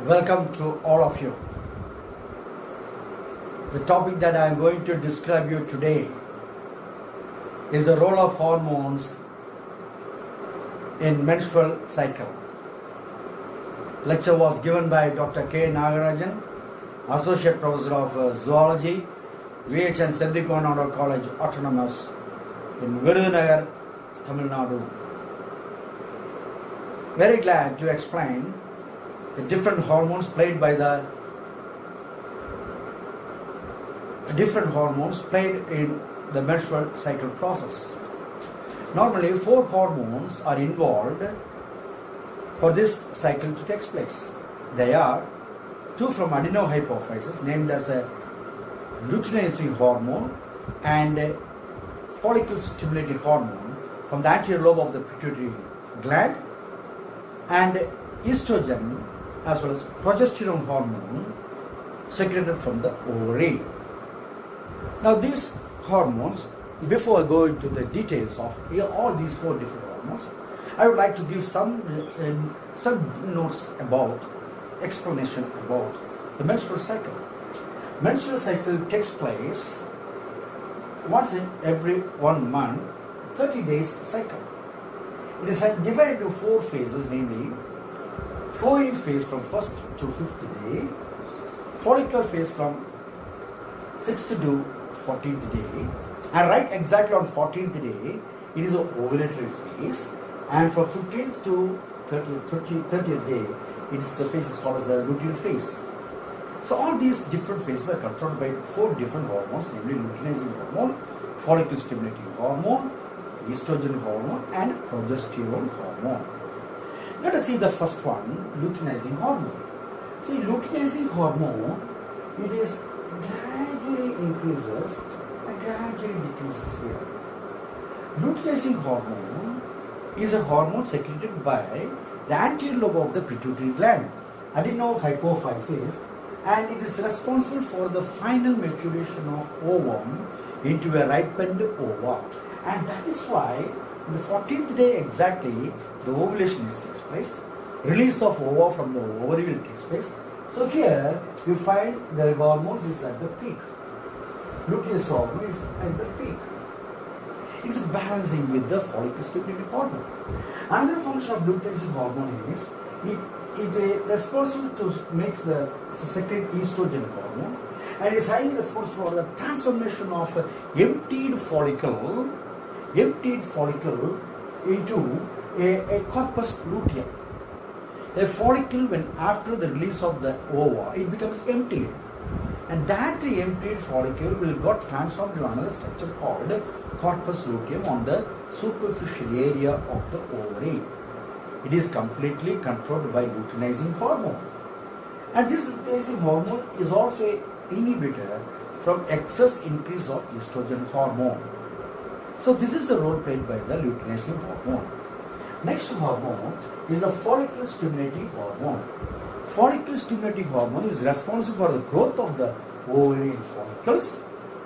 Welcome to all of you. The topic that I am going to describe you today is the role of hormones in menstrual cycle. Lecture was given by Dr. K. Nagarajan, Associate Professor of Zoology, VHNSNC College Autonomous in Virudhunagar, Tamil Nadu. Very glad to explain the different hormones played in the menstrual cycle process. Normally 4 hormones are involved for this cycle to take place. They are 2 from adenohypophysis named as a luteinizing hormone and a follicle stimulating hormone from the anterior lobe of the pituitary gland, and estrogen as well as progesterone hormone secreted from the ovary. Now these hormones, before I go into the details of all these 4 different hormones, I would like to give some notes about explanation about the menstrual cycle. Menstrual cycle takes place once in every 1 month, 30 days cycle. It is divided into 4 phases, namely flowing phase from 1st to 5th day, follicular phase from 6th to 14th day, and right exactly on 14th day it is an ovulatory phase, and from 15th to 30th day the phase is called as the luteal phase. So all these different phases are controlled by 4 different hormones, namely luteinizing hormone, follicle stimulating hormone, estrogen hormone, and progesterone hormone. Let us see the first one, luteinizing hormone. See, luteinizing hormone, it is gradually increases and gradually decreases here. Luteinizing hormone is a hormone secreted by the anterior lobe of the pituitary gland, adenohypophysis, and it is responsible for the final maturation of ovum into a ripened ova. And that is why in the 14th day exactly the ovulation takes place, release of ova from the ovary will take place. So here you find the hormones is at the peak. Luteinizing hormone is at the peak. It is balancing with the follicle stimulating hormone. Another function of luteinizing hormone is it is responsible to make the secrete estrogen hormone, and is highly responsible for the transformation of emptied follicle into a corpus luteum. A follicle, when after the release of the ova, it becomes emptied, and that emptied follicle will got transformed to another structure called corpus luteum on the superficial area of the ovary. It is completely controlled by luteinizing hormone, and this luteinizing hormone is also an inhibitor from excess increase of estrogen hormone. So this is the role played by the luteinizing hormone. Next hormone is the follicle stimulating hormone. Follicle stimulating hormone is responsible for the growth of the ovarian follicles.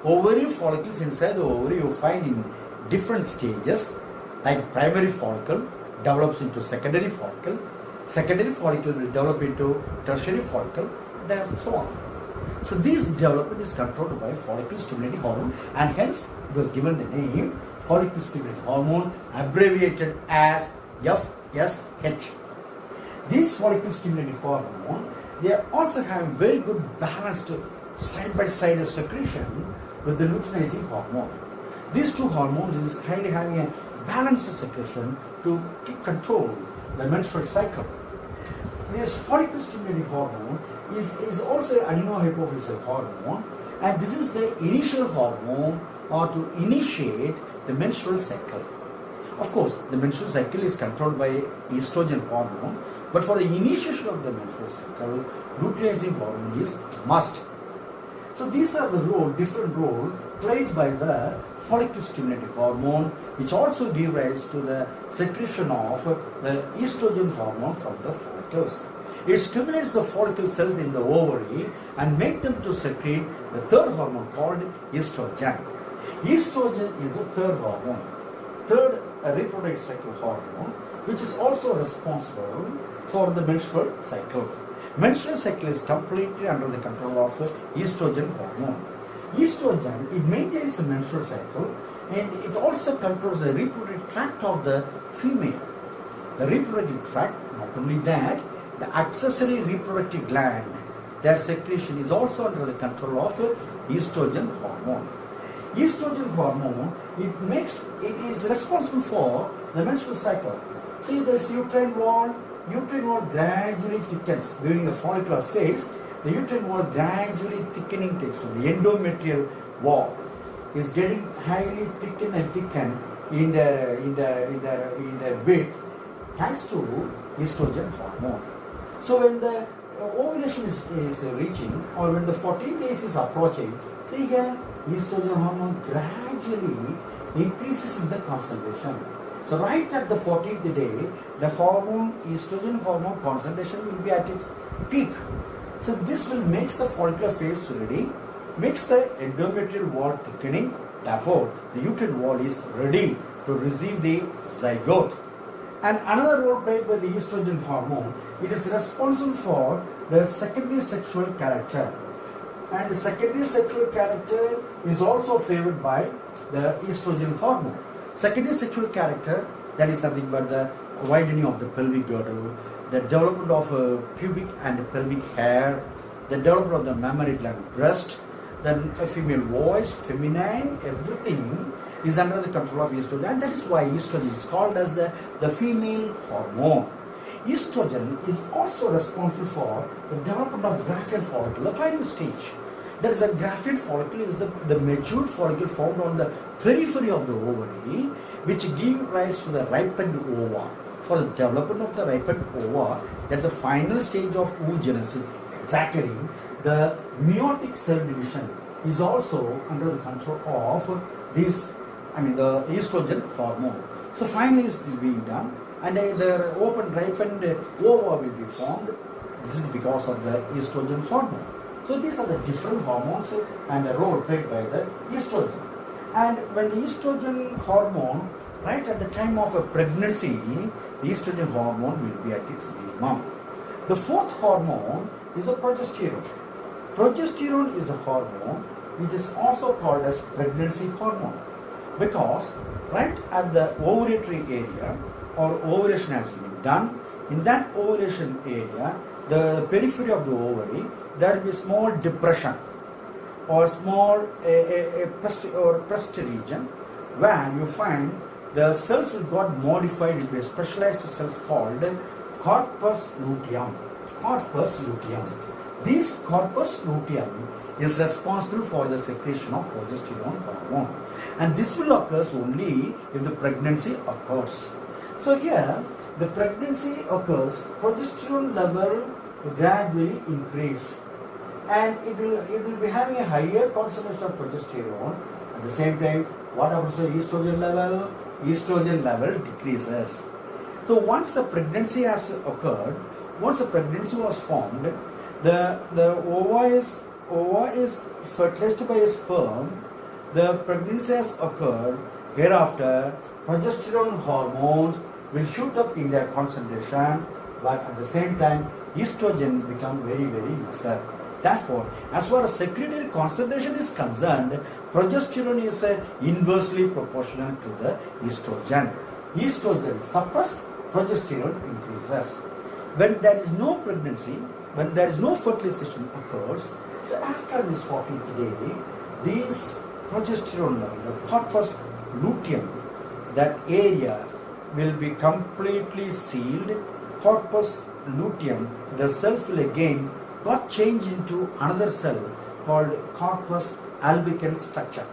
Ovarian follicles inside the ovary you find in different stages, like primary follicle develops into secondary follicle will develop into tertiary follicle, and so on. So this development is controlled by follicle stimulating hormone, and hence it was given the name follicle stimulating hormone, abbreviated as FSH. These follicle stimulating hormone, they also have very good balanced side-by-side secretion with the luteinizing hormone. These 2 hormones is highly having a balanced secretion to control the menstrual cycle. This follicle stimulating hormone is also an adenohypophyseal hormone, and this is the initial hormone to initiate the menstrual cycle. Of course, the menstrual cycle is controlled by estrogen hormone, but for the initiation of the menstrual cycle, luteinizing hormone is must. So these are the different roles played by the follicle stimulating hormone, which also give rise to the secretion of the estrogen hormone from the follicles. It stimulates the follicle cells in the ovary and make them to secrete the 3rd hormone called estrogen. Estrogen is the 3rd hormone, 3rd reproductive cycle hormone, which is also responsible for the menstrual cycle. Menstrual cycle is completely under the control of estrogen hormone. Estrogen, it maintains the menstrual cycle and it also controls the reproductive tract of the female. The reproductive tract, not only that, the accessory reproductive gland, their secretion is also under the control of estrogen hormone. Estrogen hormone, it is responsible for the menstrual cycle. See, this uterine wall gradually thickens during the follicular phase. The uterine wall gradually thickening takes place. The endometrial wall is getting highly thickened and thickened in the width thanks to estrogen hormone. So when the ovulation is reaching, or when the 14 days is approaching, see here, estrogen hormone gradually increases in the concentration. So right at the 14th day, the estrogen hormone concentration will be at its peak. So this will make the follicular phase ready, makes the endometrial wall thickening. Therefore, the uterine wall is ready to receive the zygote. And another role played by the estrogen hormone, it is responsible for the secondary sexual character. And the secondary sexual character is also favored by the estrogen hormone. Secondary sexual character, that is nothing but the widening of the pelvic girdle, the development of pubic and pelvic hair, the development of the mammary gland, breast, then a female voice, feminine, everything is under the control of estrogen, and that is why estrogen is called as the female hormone. Estrogen is also responsible for the development of grafted follicle, the final stage. There is a grafted follicle, is the matured follicle found on the periphery of the ovary, which give rise to the ripened ova. For the development of the ripened ova, that's the final stage of oogenesis. Exactly, the meiotic cell division is also under the control of the estrogen hormone. So finally it is being done, and the open ripened ova will be formed. This is because of the estrogen hormone. So these are the different hormones and the role played by the estrogen. And when the estrogen hormone, right at the time of a pregnancy, the estrogen hormone will be at its minimum. The fourth hormone is a progesterone. Progesterone is a hormone. It is also called as pregnancy hormone because right at the ovulatory area or ovulation has been done, in that ovulation area, the periphery of the ovary, there will be small depression or small pressed region where you find the cells will got modified into a specialized cells called corpus luteum. Corpus luteum. This corpus luteum is responsible for the secretion of progesterone hormone, and this will occur only if the pregnancy occurs. So here, the pregnancy occurs, progesterone level will gradually increase, and it will be having a higher concentration of progesterone. At the same time, what happens to estrogen level? Estrogen level decreases. So once the pregnancy has occurred, once the pregnancy was formed, the ova is fertilized by a sperm. The pregnancy has occurred. Hereafter, progesterone hormones will shoot up in their concentration, but at the same time, estrogen become very, very lesser. Therefore, as far as secretory concentration is concerned, progesterone is inversely proportional to the estrogen. Estrogen suppresses, progesterone increases. When there is no pregnancy, when there is no fertilization occurs, so after this 14th day, this progesterone level, the corpus luteum, that area will be completely sealed. Corpus luteum, the cells will again got changed into another cell called corpus albicans structure.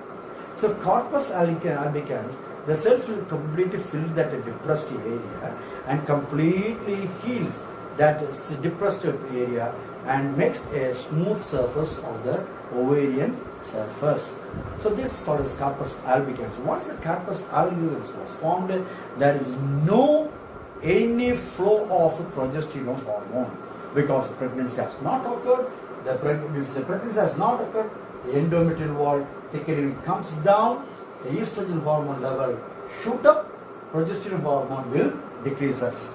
So corpus albicans, the cells will completely fill that depressed area and completely heals that depressed area and makes a smooth surface of the ovarian surface. So this is called as corpus albicans. Once the corpus albicans was formed, there is no any flow of progesterone hormone because pregnancy has not occurred. If the pregnancy has not occurred, the endometrial wall thickening comes down, the estrogen hormone level shoot up, progesterone hormone will decreases.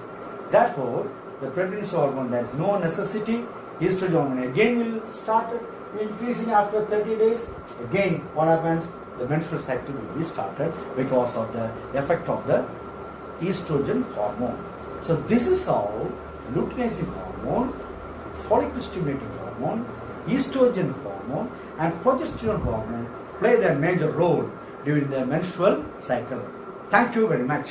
Therefore, the pregnancy hormone, there is no necessity. Estrogen hormone again will start increasing after 30 days. Again, what happens? The menstrual cycle will be started because of the effect of the estrogen hormone. So this is how luteinizing hormone, follicle stimulating hormone, estrogen hormone and progesterone hormone play their major role during the menstrual cycle. Thank you very much.